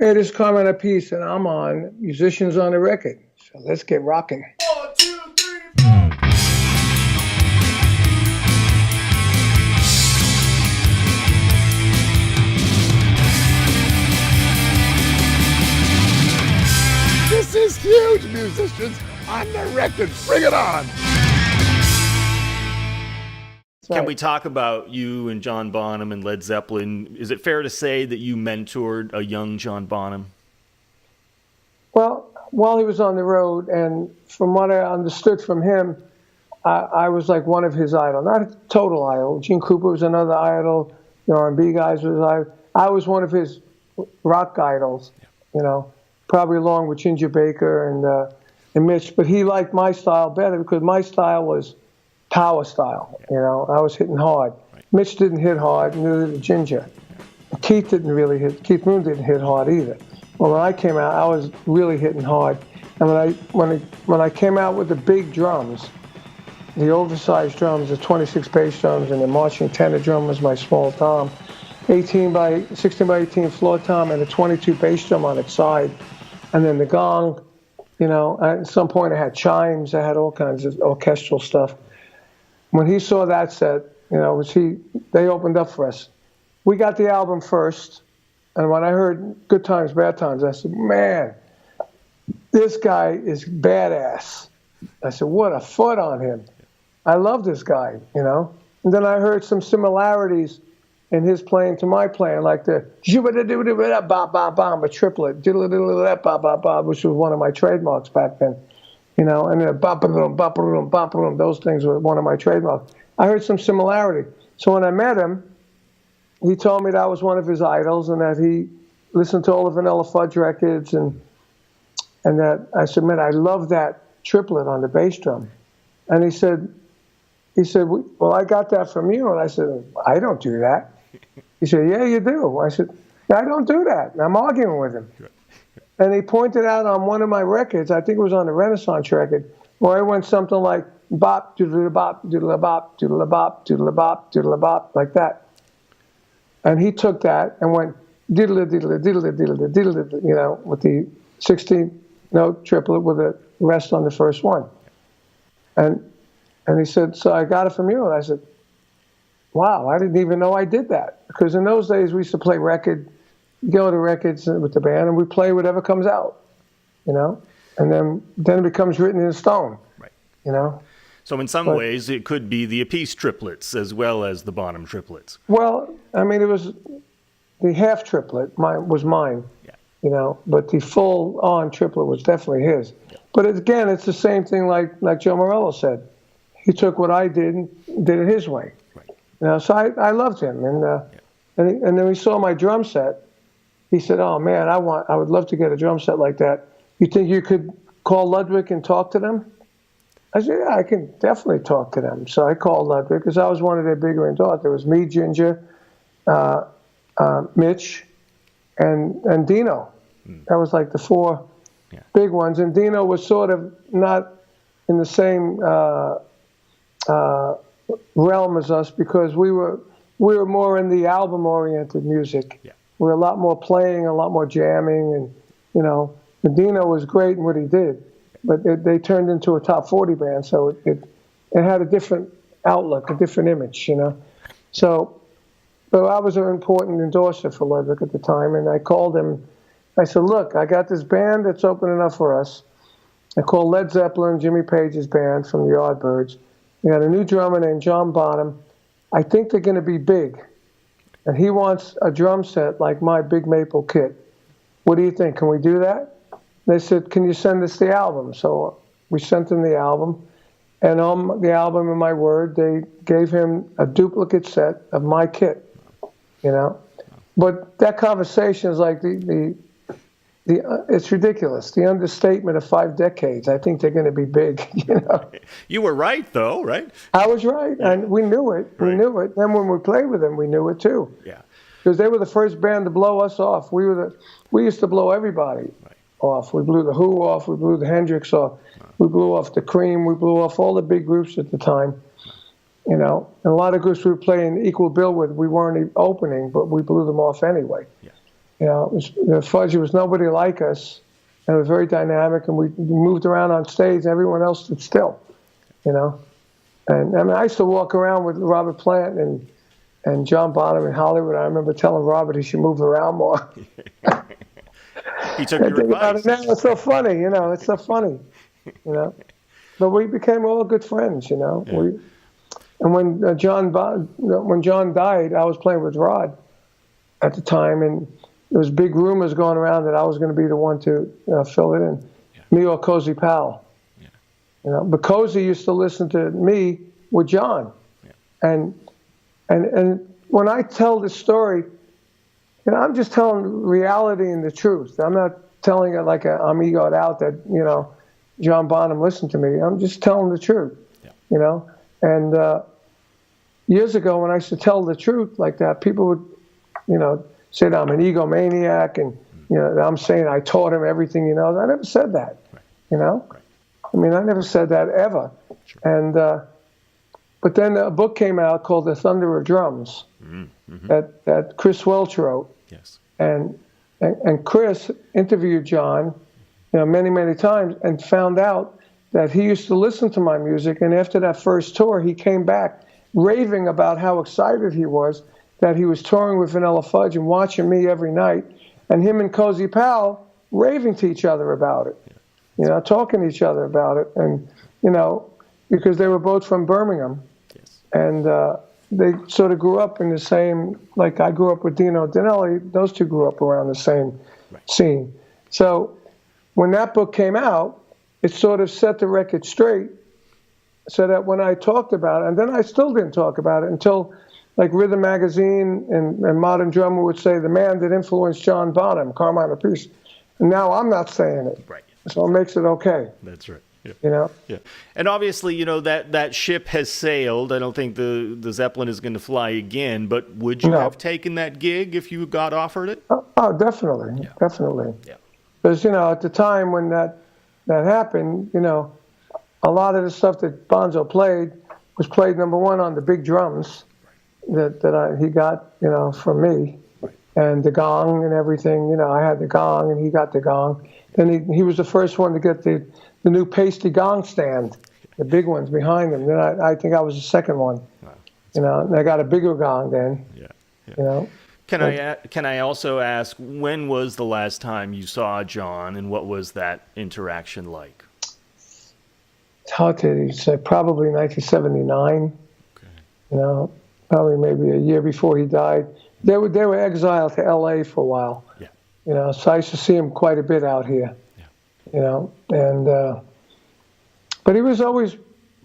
Hey, this is Carmine Appice, and I'm on Musicians on the Record. So let's get rocking. 1, 2, 3, 4. This is huge, musicians on the record. Bring it on. Can we talk about you and John Bonham and Led Zeppelin? Is it fair to say that you mentored a young John Bonham? Well, while he was on the road, and from what I understood from him, I was like one of his idols. Not a total idol. Gene Krupa was another idol. The R&B guys was I was one of his rock idols, you know, probably along with Ginger Baker and Mitch. But he liked my style better because my style was power style, you know. I was hitting hard. Right. Mitch didn't hit hard, neither did Ginger. Keith Moon didn't hit hard either. Well, when I came out, I was really hitting hard. And when I came out with the big drums, the oversized drums, the 26 bass drums, and the marching tenor drum was my small tom, 16 by 18 floor tom, and a 22 bass drum on its side, and then the gong. You know, at some point I had chimes. I had all kinds of orchestral stuff. When he saw that set, you know, they opened up for us. We got the album first, and when I heard Good Times, Bad Times, I said, man, this guy is badass. I said, what a foot on him. I love this guy, you know. And then I heard some similarities in his playing to my playing, like the a triplet, which was one of my trademarks back then. You know, and then those things were one of my trademarks. I heard some similarity. So when I met him, he told me that I was one of his idols and that he listened to all the Vanilla Fudge records and that I said, man, I love that triplet on the bass drum. And he said, well, I got that from you. And I said, I don't do that. He said, yeah, you do. I said, I don't do that. And I'm arguing with him. And he pointed out on one of my records, I think it was on the Renaissance record, where I went something like bop, doodle bop, doodle bop, doodle bop, doodle bop, doodle bop, like that. And he took that and went diddle diddle diddle diddle diddle, you know, with the 16-note triplet with a rest on the first one. And he said, so I got it from you. And I said, wow, I didn't even know I did that. Because in those days we used to play go to records with the band, and we play whatever comes out, you know, and then it becomes written in stone, right? You know. So in some ways, it could be the Appice triplets as well as the Bonham triplets. Well, I mean, it was the half triplet was mine, yeah. You know, but the full-on triplet was definitely his. Yeah. But again, it's the same thing like Joe Morello said. He took what I did and did it his way. Right. You know, so I loved him, and then we saw my drum set. He said, oh, man, I would love to get a drum set like that. You think you could call Ludwig and talk to them? I said, yeah, I can definitely talk to them. So I called Ludwig because I was one of their bigger endorsers. There was me, Ginger, Mitch, and Dino. That was like the four big ones. And Dino was sort of not in the same realm as us because we were more in the album-oriented music. Yeah. We're a lot more playing, a lot more jamming, and, you know, Dino was great in what he did, but they turned into a top 40 band, so it had a different outlook, a different image, you know. So I was an important endorser for Ludwig at the time, and I called him. I said, look, I got this band that's opening up for us. I called Led Zeppelin, Jimmy Page's band from the Yardbirds. We got a new drummer named John Bonham. I think they're going to be big. And he wants a drum set like my Big Maple kit. What do you think? Can we do that? They said, can you send us the album? So we sent him the album. And on the album, in my word, they gave him a duplicate set of my kit, you know. But that conversation is like it's ridiculous. The understatement of 5 decades. I think they're going to be big, you know. You were right, though, right? I was right, and we knew it. Right. We knew it. Then when we played with them, we knew it too. Yeah. Because they were the first band to blow us off. We used to blow everybody off. We blew the Who off. We blew the Hendrix off. We blew off the Cream. We blew off all the big groups at the time. You know, and a lot of groups we were playing equal bill with, we weren't opening, but we blew them off anyway. Yeah. You know, the Fudgy was nobody like us, and it was very dynamic, and we moved around on stage. Everyone else stood still, you know. And I mean, I used to walk around with Robert Plant and John Bonham in Hollywood. I remember telling Robert he should move around more. He took your advice. Now it's so funny, you know. It's so funny, you know. But we became all good friends, you know. Yeah. And when John died, I was playing with Rod at the time, and there was big rumors going around that I was going to be the one to fill it in, me or Cozy Powell. Yeah. You know, but Cozy used to listen to me with John, and when I tell this story, you know, I'm just telling reality and the truth. I'm not telling it like I'm egoed out that, you know, John Bonham listened to me. I'm just telling the truth, you know. And years ago, when I used to tell the truth like that, people would, you know, say that I'm an egomaniac and, you know, that I'm saying I taught him everything he knows. I never said that, you know. I mean, I never said that ever. And but then a book came out called The Thunder of Drums that Chris Welch wrote. Yes. And Chris interviewed John, you know, many times, and found out that he used to listen to my music. And after that first tour, he came back raving about how excited he was that he was touring with Vanilla Fudge and watching me every night, and him and Cozy Powell raving to each other about it, you know, talking to each other about it. And, you know, because they were both from Birmingham, and they sort of grew up in the same, like I grew up with Dino Danelli, those two grew up around the same scene. So when that book came out, it sort of set the record straight, so that when I talked about it, and then I still didn't talk about it until like Rhythm Magazine and Modern Drummer would say the man that influenced John Bonham, Carmine Appice. And now I'm not saying it. Right. So it makes it okay. That's right. Yeah. You know? Yeah. And obviously, you know, that ship has sailed. I don't think the Zeppelin is going to fly again, but would you have taken that gig if you got offered it? Oh, definitely. Yeah. Definitely. Yeah. Because, you know, at the time when that happened, you know, a lot of the stuff that Bonzo played was played number one on the big drums that he got, you know, from me, and the gong and everything. You know, I had the gong and he got the gong. Then he was the first one to get the new pasty gong stand, the big ones behind him. Then I think I was the second one. Wow. You know, and I got a bigger gong then. Yeah. You know. Can I also ask, when was the last time you saw John, and what was that interaction like? It's hard to say. Probably 1979. Okay. You know, probably maybe a year before he died. They were exiled to L.A. for a while. Yeah. You know, so I used to see him quite a bit out here. Yeah. You know, and but he was always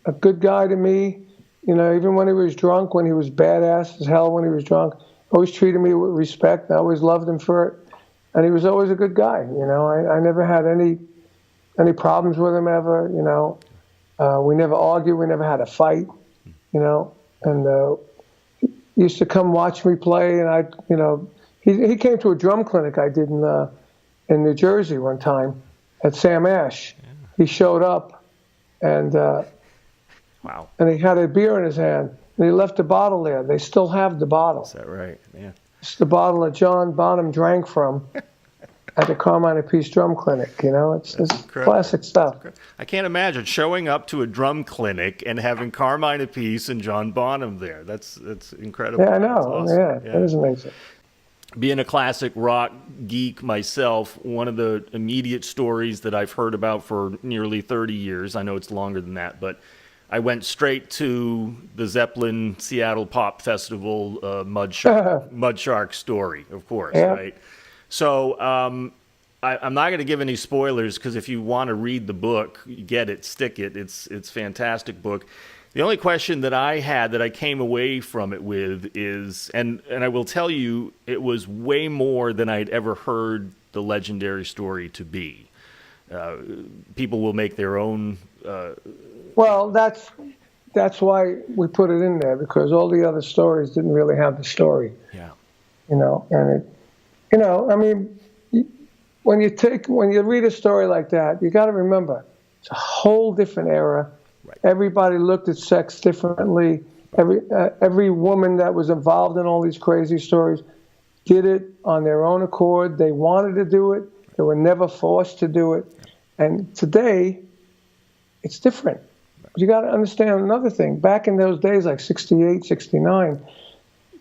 a good guy to me. You know, even when he was drunk, when he was badass as hell when he was drunk, always treated me with respect. I always loved him for it, and he was always a good guy. You know, I never had any problems with him ever. You know, we never argued. We never had a fight. You know, and he used to come watch me play, and you know, he came to a drum clinic I did in New Jersey one time at Sam Ash. Yeah. He showed up, and wow, and he had a beer in his hand, and he left the bottle there. They still have the bottle. Is that right? Yeah. It's the bottle that John Bonham drank from at the Carmine Appice Drum Clinic. You know, it's classic stuff. I can't imagine showing up to a drum clinic and having Carmine Appice and John Bonham there. That's incredible. Yeah, I know. Awesome. Yeah, that is amazing. Being a classic rock geek myself, one of the immediate stories that I've heard about for nearly 30 years, I know it's longer than that, but I went straight to the Zeppelin Seattle Pop Festival Mud Shark story, of course, right? So I'm not going to give any spoilers, because if you want to read the book, get it, stick it. It's a fantastic book. The only question that I had that I came away from it with is, and I will tell you, it was way more than I'd ever heard the legendary story to be. People will make their own. Well, that's why we put it in there, because all the other stories didn't really have the story. Yeah. You know, and it, you know, I mean, when you read a story like that, you got to remember it's a whole different era. Right. Everybody looked at sex differently. Every woman that was involved in all these crazy stories did it on their own accord. They wanted to do it. They were never forced to do it. And today, it's different. You got to understand another thing. Back in those days, like 68, 69,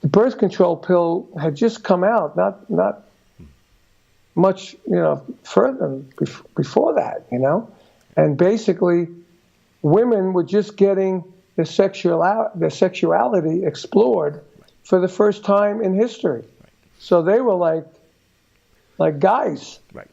the birth control pill had just come out, not much, further before that, And basically, women were just getting their sexuality explored for the first time in history. So they were like guys. Right.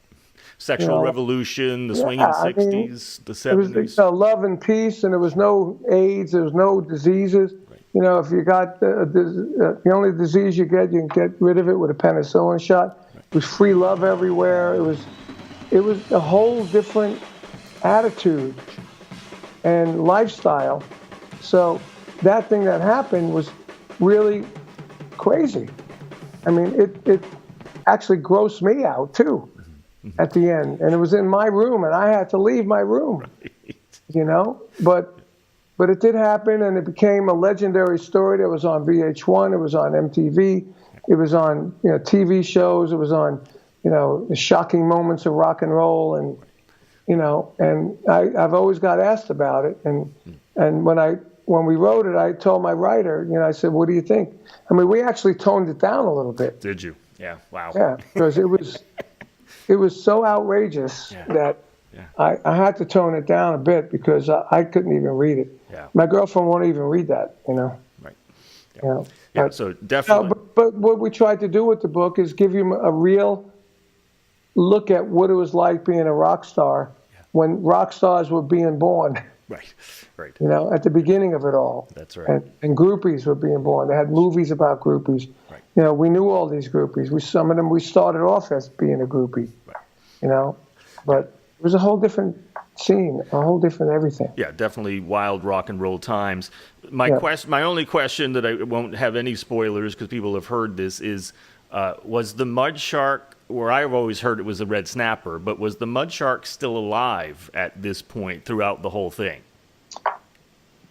Sexual revolution, the swinging 60s, the 70s. It was love and peace, and there was no AIDS, there was no diseases. Right. If you got the only disease you can get rid of it with a penicillin shot. Right. It was free love everywhere. It was a whole different attitude and lifestyle. So that thing that happened was really crazy. I mean, it actually grossed me out too. At the end, and it was in my room, and I had to leave my room, But it did happen, and it became a legendary story that was on VH1, it was on MTV, it was on TV shows, it was on the shocking moments of rock and roll, and and I've always got asked about it, and when we wrote it, I told my writer, I said, what do you think? I mean, we actually toned it down a little bit. Did you? Yeah. Wow. Yeah, because it was so outrageous that I had to tone it down a bit because I couldn't even read it. Yeah. My girlfriend won't even read that, Right. Yeah. So definitely. But what we tried to do with the book is give you a real look at what it was like being a rock star when rock stars were being born. Right. Right. At the beginning of it all. That's right. And groupies were being born. They had movies about groupies. Right. We knew all these groupies. Some of them we started off as being a groupie. Right. But it was a whole different scene, a whole different everything. Yeah, definitely wild rock and roll times. My only question that I won't have any spoilers because people have heard this is, was the mud shark, where I've always heard it was a red snapper, but was the mud shark still alive at this point throughout the whole thing?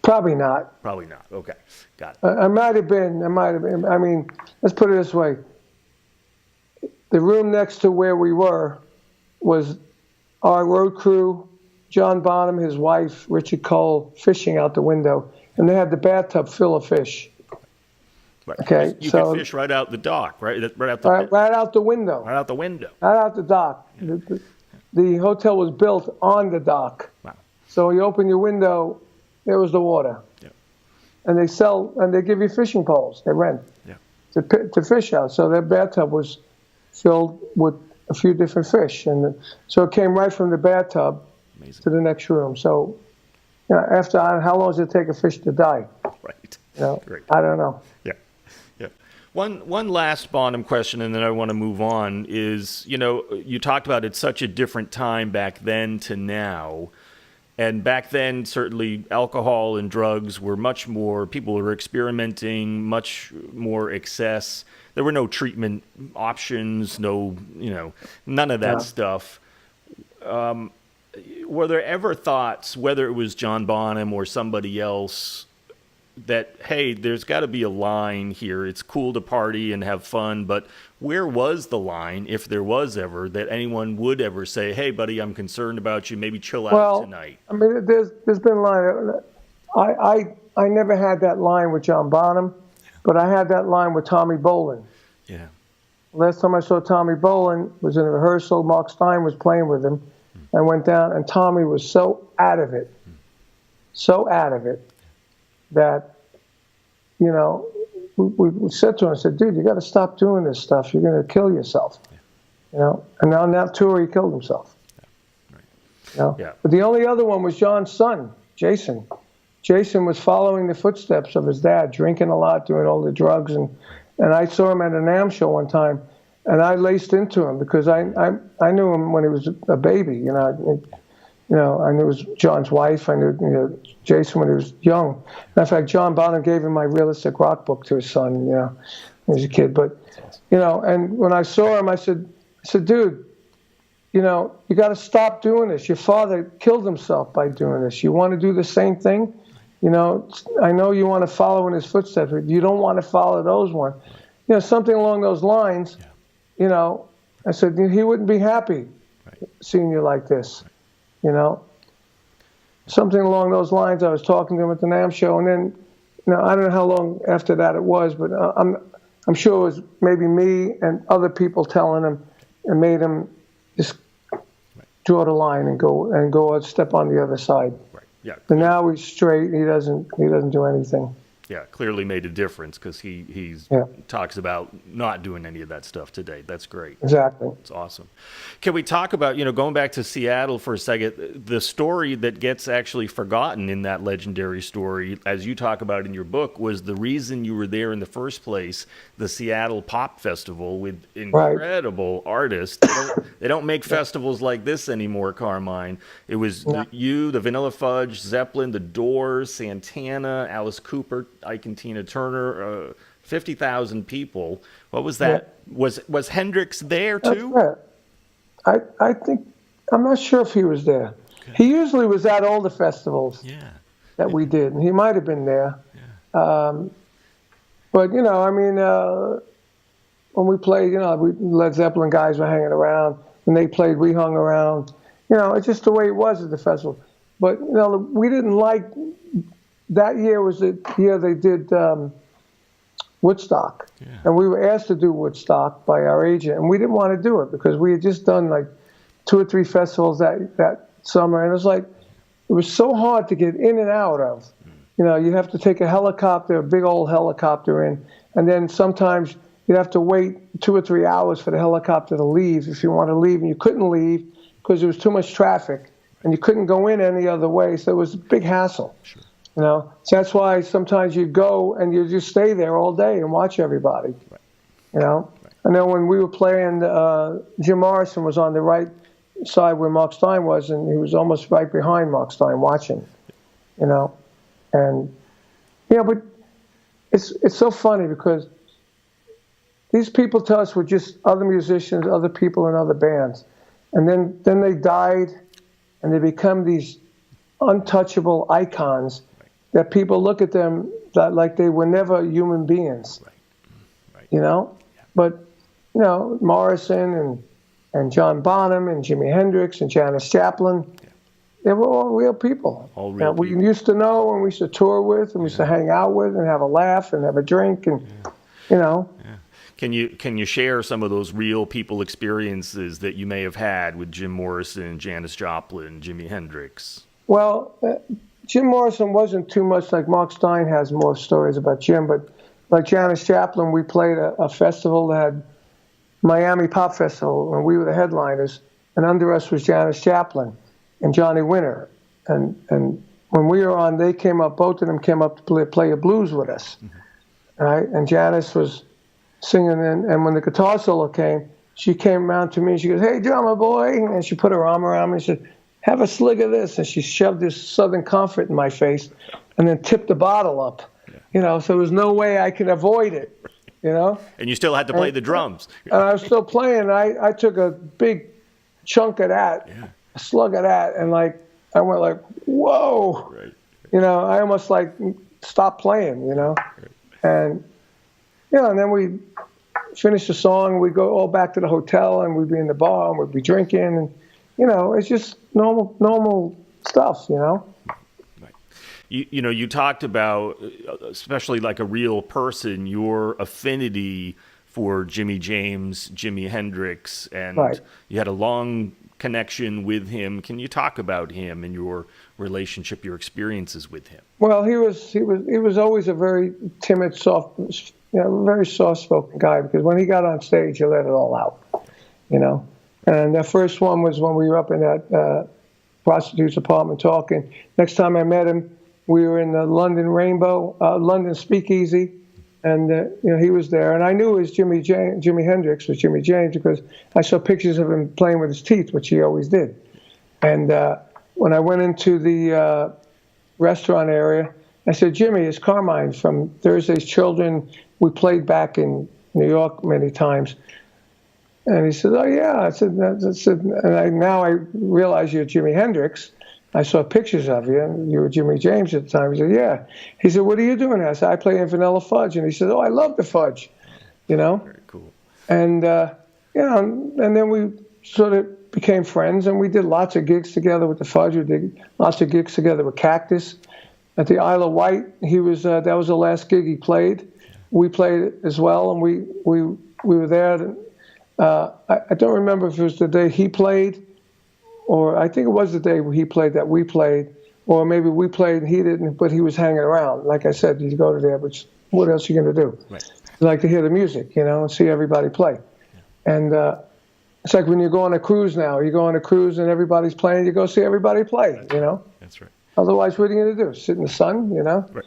Probably not. Probably not. Okay, got it. I might have been. I mean, let's put it this way. The room next to where we were was our road crew, John Bonham, his wife, Richard Cole, fishing out the window, and they had the bathtub full of fish. Right. Okay, you could fish right out the dock, right? Right out the right out the window. Right out the window. Right out the dock. Yeah. The hotel was built on the dock. Wow. So you open your window, there was the water. Yeah. And they give you fishing poles. They rent to fish out. So their bathtub was filled with a few different fish, and so it came right from the bathtub to the next room. So, after how long does it take a fish to die? Right. Great. I don't know. Yeah. One last Bonham question, and then I want to move on. Is you talked about it's such a different time back then to now. And back then, certainly, alcohol and drugs were much more, people were experimenting, much more excess. There were no treatment options, none of that stuff. Were there ever thoughts, whether it was John Bonham or somebody else, that, hey, there's got to be a line here. It's cool to party and have fun, but where was the line, if there was ever, that anyone would ever say, hey, buddy, I'm concerned about you, maybe chill out tonight? I mean, there's been a line. I never had that line with John Bonham, but I had that line with Tommy Bolin. Yeah. Last time I saw Tommy Bolin was in a rehearsal. Mark Stein was playing with him. I went down, and Tommy was so out of it that, we said to him, I said, dude, you got to stop doing this stuff. You're going to kill yourself. And on that tour, he killed himself. But the only other one was John's son, Jason. Jason was following the footsteps of his dad, drinking a lot, doing all the drugs, and I saw him at a NAMM show one time, and I laced into him because I knew him when he was a baby. I knew his John's wife. I knew Jason when he was young. In fact, John Bonham gave him my realistic rock book to his son. When he was a kid. But and when I saw him, I said, dude, you got to stop doing this. Your father killed himself by doing this. You want to do the same thing? I know you want to follow in his footsteps, but you don't want to follow those ones. something along those lines. I said he wouldn't be happy seeing you like this, something along those lines. I was talking to him at the NAMM show, and then, I don't know how long after that it was, but I'm sure it was maybe me and other people telling him and made him just draw the line and go a step on the other side. Right. Yeah. And now he's straight. He doesn't do anything. Yeah, clearly made a difference because he talks about not doing any of that stuff today. That's great. Exactly. It's awesome. Can we talk about, going back to Seattle for a second, the story that gets actually forgotten in that legendary story, as you talk about in your book, was the reason you were there in the first place, the Seattle Pop Festival with incredible artists. They don't make festivals like this anymore, Carmine. It was you, the Vanilla Fudge, Zeppelin, The Doors, Santana, Alice Cooper, Ike and Tina Turner, 50,000 people. What was that? Yeah. Was Hendrix there too? That's right. I think, I'm not sure if he was there. Okay. He usually was at all the festivals that we did, and he might have been there. Yeah. But when we played, Led Zeppelin guys were hanging around. When they played, we hung around. It's just the way it was at the festival. But we didn't like. That year was the year they did Woodstock. Yeah. And we were asked to do Woodstock by our agent, and we didn't want to do it because we had just done like 2 or 3 festivals that summer, and it was so hard to get in and out of. You have to take a helicopter, a big old helicopter in, and then sometimes you'd have to wait 2 or 3 hours for the helicopter to leave if you want to leave, and you couldn't leave because there was too much traffic, and you couldn't go in any other way, so it was a big hassle. Sure. So that's why sometimes you go and you just stay there all day and watch everybody. Right. I know when we were playing, Jim Morrison was on the right side where Mark Stein was, and he was almost right behind Mark Stein watching. And but it's so funny because these people to us were just other musicians, other people in other bands, and then they died, and they become these untouchable icons. That people look at them like they were never human beings, right. But, Morrison and John Bonham and Jimi Hendrix and Janis Joplin, they were all real people. All real we people. used to know and we used to tour with and we used to hang out with and have a laugh and have a drink and, Yeah. Can you share some of those real people experiences that you may have had with Jim Morrison, Janis Joplin, Jimi Hendrix? Well, Jim Morrison wasn't too much like Mark Stein has more stories about Jim, but like Janis Joplin, we played a festival that had Miami Pop Festival, and we were the headliners, and under us was Janis Joplin and Johnny Winter. And when we were on, both of them came up to play a blues with us, right? And Janis was singing, and when the guitar solo came, she came around to me, and she goes, "Hey, drummer boy," and she put her arm around me and said, "Have a swig of this," and she shoved this Southern Comfort in my face and then tipped the bottle up, so there was no way I could avoid it, And you still had to play the drums. And I was still playing. I took a big chunk of that, a slug of that, and I went like, whoa, right. I almost stopped playing, and, and then we finished the song, we'd go all back to the hotel, and we'd be in the bar, and we'd be drinking, and it's just normal stuff, Right. You talked about, especially like a real person, your affinity for Jimmy James, Jimi Hendrix, and you had a long connection with him. Can you talk about him and your relationship, your experiences with him? Well, he was always a very timid, very soft-spoken guy because when he got on stage, he let it all out, And the first one was when we were up in that prostitute's apartment talking. Next time I met him, we were in the London Speakeasy, and he was there. And I knew it was Jimi Hendrix was Jimmy James because I saw pictures of him playing with his teeth, which he always did. And when I went into the restaurant area, I said, "Jimmy, it's Carmine from Thursday's Children. We played back in New York many times." And he said, "Oh, yeah." I said, now I realize you're Jimi Hendrix. I saw pictures of you, and you were Jimmy James at the time. He said, "Yeah." He said, "What are you doing?" I said, "I play in Vanilla Fudge." And he said, "Oh, I love the Fudge." you know. Very cool. And and then we sort of became friends, and we did lots of gigs together with the Fudge. We did lots of gigs together with Cactus. At the Isle of Wight, he was that was the last gig he played. We played as well, and we were there. I don't remember if it was the day he played, or I think it was the day he played that we played, or maybe we played and he didn't, but he was hanging around. Like I said, you go to there, but what else are you going to do? Right. You like to hear the music, and see everybody play. Yeah. And it's like when you go on a cruise now. You go on a cruise and everybody's playing, you go see everybody play, That's right. Otherwise, what are you going to do? Sit in the sun, Right.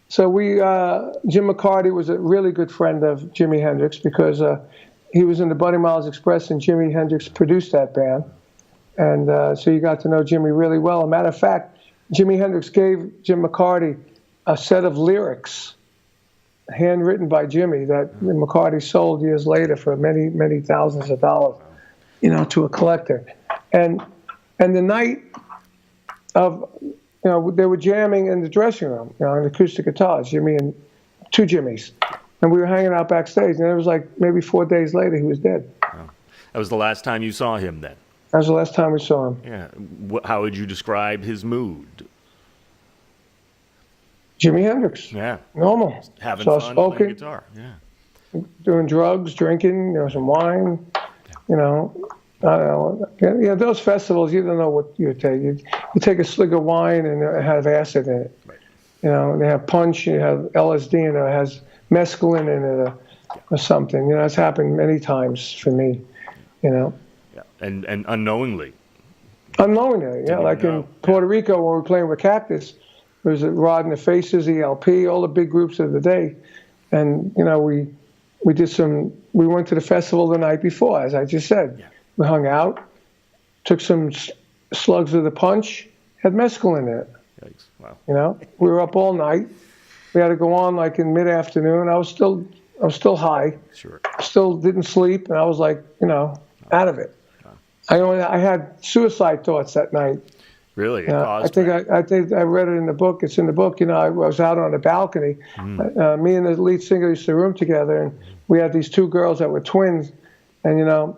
So we, Jim McCarty was a really good friend of Jimi Hendrix because he was in the Buddy Miles Express and Jimi Hendrix produced that band. And so you got to know Jimmy really well. As a matter of fact, Jimi Hendrix gave Jim McCarty a set of lyrics handwritten by Jimmy that McCarty sold years later for many, many thousands of dollars, to a collector. And the night of, they were jamming in the dressing room, on acoustic guitars, Jimmy and two Jimmys. And we were hanging out backstage, and it was like maybe 4 days later he was dead. Wow. That was the last time you saw him then? That was the last time we saw him. Yeah. How would you describe his mood? Jimi Hendrix. Yeah. Normal. Having fun playing guitar. Yeah. Doing drugs, drinking, some wine, I don't know. Yeah, those festivals, you don't know what you take. You take a swig of wine and it has acid in it. Right. They have punch, you have LSD, and it has mescaline in it or something. It's happened many times for me, Yeah. And unknowingly. Unknowingly, yeah. Like in Puerto Rico when we were playing with Cactus, there was Rod and the Faces, ELP, all the big groups of the day. And, we went to the festival the night before, as I just said. Yeah. We hung out, took some slugs of the punch, had mescaline in it. Yikes. Wow. We were up all night. We had to go on like in mid-afternoon. I was still high. Sure. Still didn't sleep, and I was like, out of it. Wow. I had suicide thoughts that night. Really? I think I read it in the book. It's in the book. I was out on the balcony. Me and the lead singer used to room together, and we had these two girls that were twins. And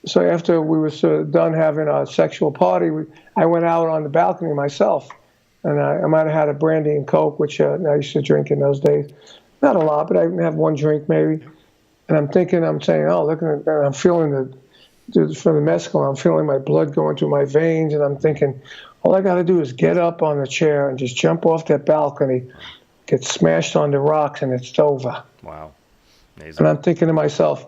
so after we were sort of done having a sexual party, I went out on the balcony myself, and I might have had a brandy and Coke, which I used to drink in those days. Not a lot, but I have one drink maybe. And I'm saying, oh, look, I'm feeling from the mescaline, I'm feeling my blood going through my veins, and I'm thinking, all I got to do is get up on the chair and just jump off that balcony, get smashed on the rocks, and it's over. Wow. Amazing. And I'm thinking to myself,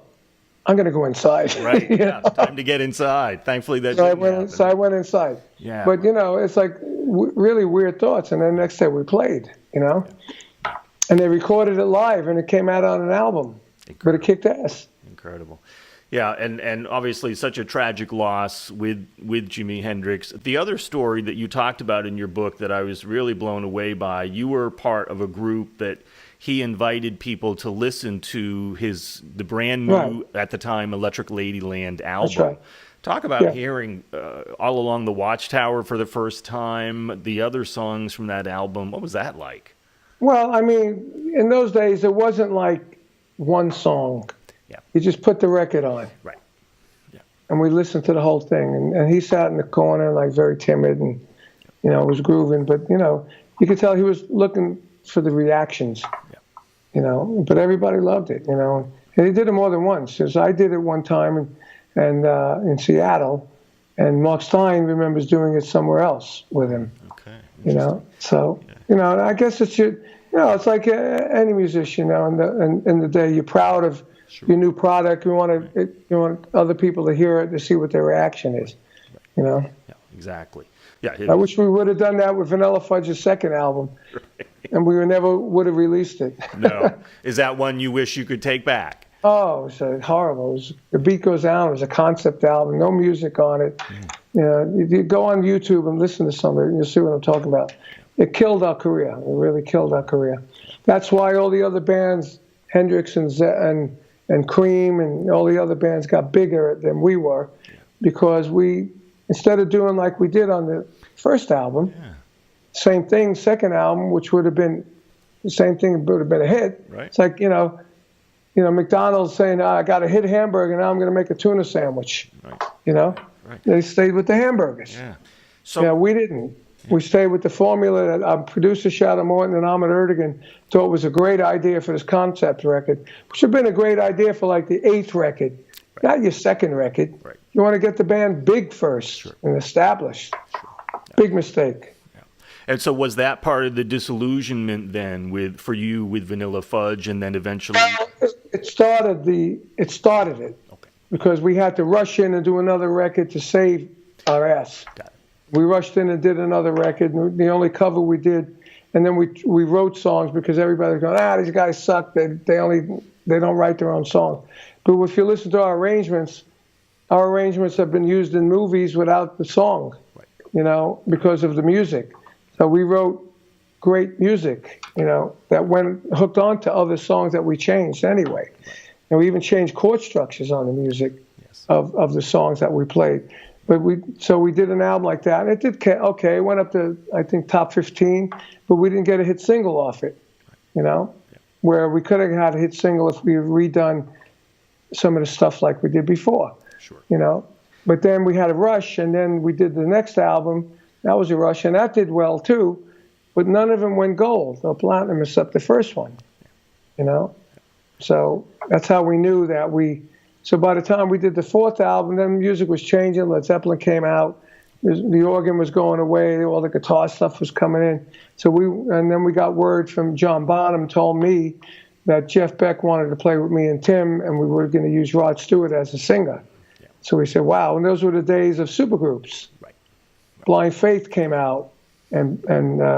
I'm going to go inside. Right. Yeah. It's time to get inside. Thankfully, that so didn't I went inside. Yeah. But, it's like really weird thoughts. And then the next day we played, And they recorded it live, and it came out on an album. Incredible. But it kicked ass. Incredible. Yeah, and obviously such a tragic loss with Jimi Hendrix. The other story that you talked about in your book that I was really blown away by, you were part of a group that he invited people to listen to the brand new, at the time, Electric Ladyland album. That's right. Talk about hearing All Along the Watchtower for the first time, the other songs from that album. What was that like? Well, in those days, it wasn't like one song. Yeah. You just put the record on. Right. Yeah. And we listened to the whole thing. And he sat in the corner, like very timid and, was grooving. But, you could tell he was looking for the reactions, But everybody loved it, And he did it more than once. Because I did it one time and in Seattle. And Mark Stein remembers doing it somewhere else with him. Okay. So, I guess it's it's like any musician, in the day, you're proud of your new product. You want other people to hear it, to see what their reaction is, Yeah, exactly. Yeah. I wish we would have done that with Vanilla Fudge's second album, and we never would have released it. No. Is that one you wish you could take back? Oh, it was horrible. The Beat Goes On. It was a concept album, no music on it. You go on YouTube and listen to some of it, and you'll see what I'm talking about. It killed our career. It really killed our career. That's why all the other bands, Hendrix and Cream and all the other bands, got bigger than we were, because instead of doing like we did on the first album, same thing, second album, which would have been the same thing, would have been a hit. Right. It's like, McDonald's saying, I got a hit hamburger, now I'm going to make a tuna sandwich. Right. Right. They stayed with the hamburgers. Yeah. So We didn't. We stayed with the formula that our producer, Shadow Morton, and Ahmet Erdogan thought was a great idea for this concept record, which would have been a great idea for like the 8th record, not your 2nd record. Right. You want to get the band big first and established. Big mistake. And so was that part of the disillusionment then for you with Vanilla Fudge, and then eventually? It started it. Okay. Because we had to rush in and do another record to save our ass. Got it. We rushed in and did another record. The only cover we did, and then we wrote songs because everybody was going, these guys suck. They don't write their own songs. But if you listen to our arrangements have been used in movies without the song, because of the music. So we wrote great music, that went hooked on to other songs that we changed anyway. And we even changed chord structures on the music of the songs that we played. But we did an album like that, and it did okay. It went up to, I think, top 15, but we didn't get a hit single off it, where we could have had a hit single if we had redone some of the stuff like we did before, But then we had a rush, and then we did the next album. That was a rush, and that did well too, but none of them went gold or platinum except the first one, So that's how we knew that So by the time we did the 4th album, then music was changing. Led Zeppelin came out. The organ was going away. All the guitar stuff was coming in. And then we got word from John Bonham told me that Jeff Beck wanted to play with me and Tim, and we were going to use Rod Stewart as a singer. Yeah. So we said, wow. And those were the days of supergroups. Right. Blind Faith came out, and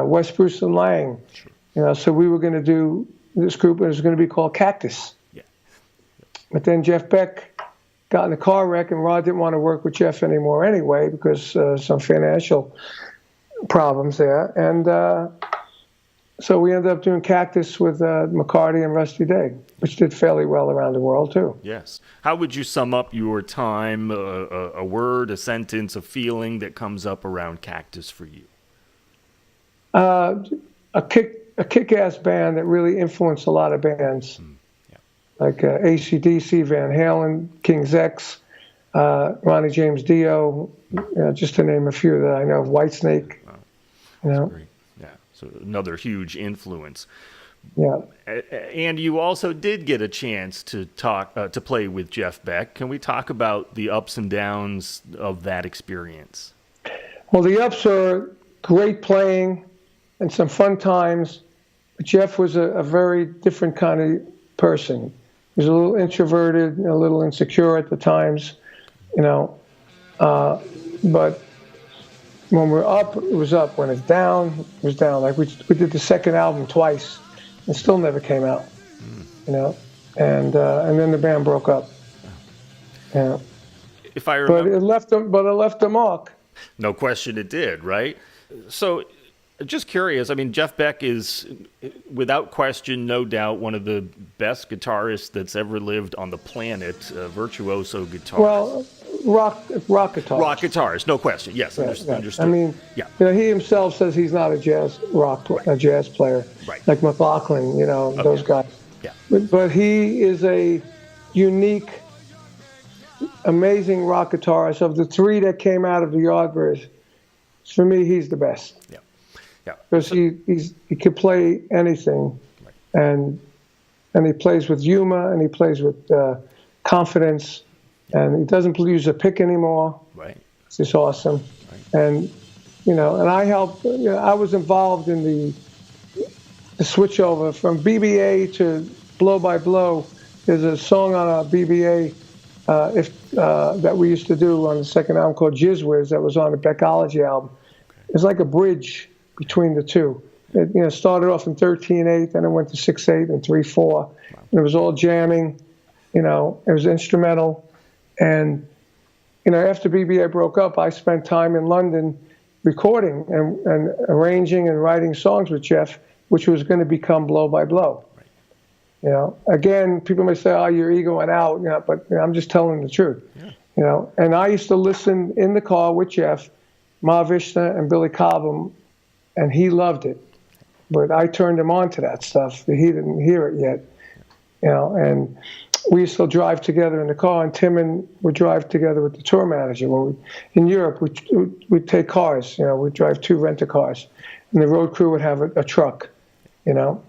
Wes Bruce and Lang. Sure. So we were going to do this group, and it was going to be called Cactus. But then Jeff Beck got in a car wreck, and Rod didn't want to work with Jeff anymore anyway because some financial problems there. And so we ended up doing Cactus with McCarty and Rusty Day, which did fairly well around the world too. Yes. How would you sum up your time, a word, a sentence, a feeling that comes up around Cactus for you? A kick-ass band that really influenced a lot of bands. Like AC/DC, Van Halen, King's X, Ronnie James Dio, just to name a few that I know of. Whitesnake. Wow. Great. Yeah, so another huge influence. Yeah. And you also did get a chance to play with Jeff Beck. Can we talk about the ups and downs of that experience? Well, the ups are great playing and some fun times. But Jeff was a very different kind of person. He was a little introverted, a little insecure at the times, but when we're up, it was up. When it's down, it was down. Like we did the 2nd album twice, and still never came out, And then the band broke up. Yeah. If I remember, but it left a mark. No question, it did. Right. So. Just curious, Jeff Beck is, without question, no doubt, one of the best guitarists that's ever lived on the planet, virtuoso guitarist. Well, rock guitarist. Rock guitarist, no question, yes, understood. He himself says he's not a jazz player, right. Like McLaughlin, those guys. Yeah. But he is a unique, amazing rock guitarist. Of the 3 that came out of the Yardbirds, for me, he's the best. Yeah. Because he could play anything, and he plays with humor, and he plays with confidence, and he doesn't use a pick anymore. Right. It's just awesome. Right. And and I helped. I was involved in the switch over from BBA to Blow by Blow. There's a song on our BBA that we used to do on the 2nd album called Jizz Whiz that was on the Beckology album. It's like a bridge between the two. It started off in 13/8, then it went to 6/8 and 3/4. And it was all jamming, it was instrumental. And, after BBA broke up, I spent time in London recording and arranging and writing songs with Jeff, which was going to become Blow by Blow. Right. Again, people may say, oh, your ego went out, but I'm just telling the truth. Yeah. And I used to listen in the car with Jeff, Mahavishnu and Billy Cobham, and he loved it. But I turned him on to that stuff. He didn't hear it yet. you know, and we used to drive together in the car, and Tim and would drive together with the tour manager. In Europe, we'd take cars, you know, we'd drive 2 rent-a-cars, and the road crew would have a truck, you know,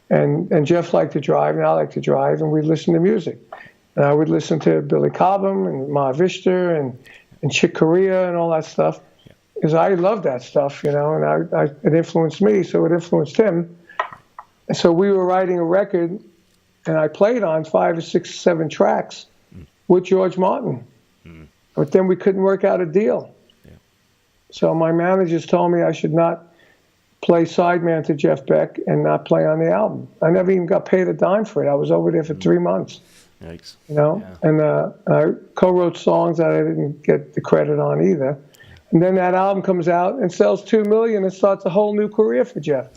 and Jeff liked to drive, and I liked to drive, and we'd listen to music. And I would listen to Billy Cobham and Ma Vista and Chick Corea and all that stuff, because I loved that stuff, you know, and it influenced me, so it influenced him. And so we were writing a record, and I played on 5 or 6, 7 tracks with George Martin. But then we couldn't work out a deal. So my managers told me I should not play sideman to Jeff Beck and not play on the album. I never even got paid a dime for it. I was over there for 3 months. Yikes. You know, and I co-wrote songs that I didn't get the credit on either. And then that album comes out and sells 2 million and starts a whole new career for Jeff.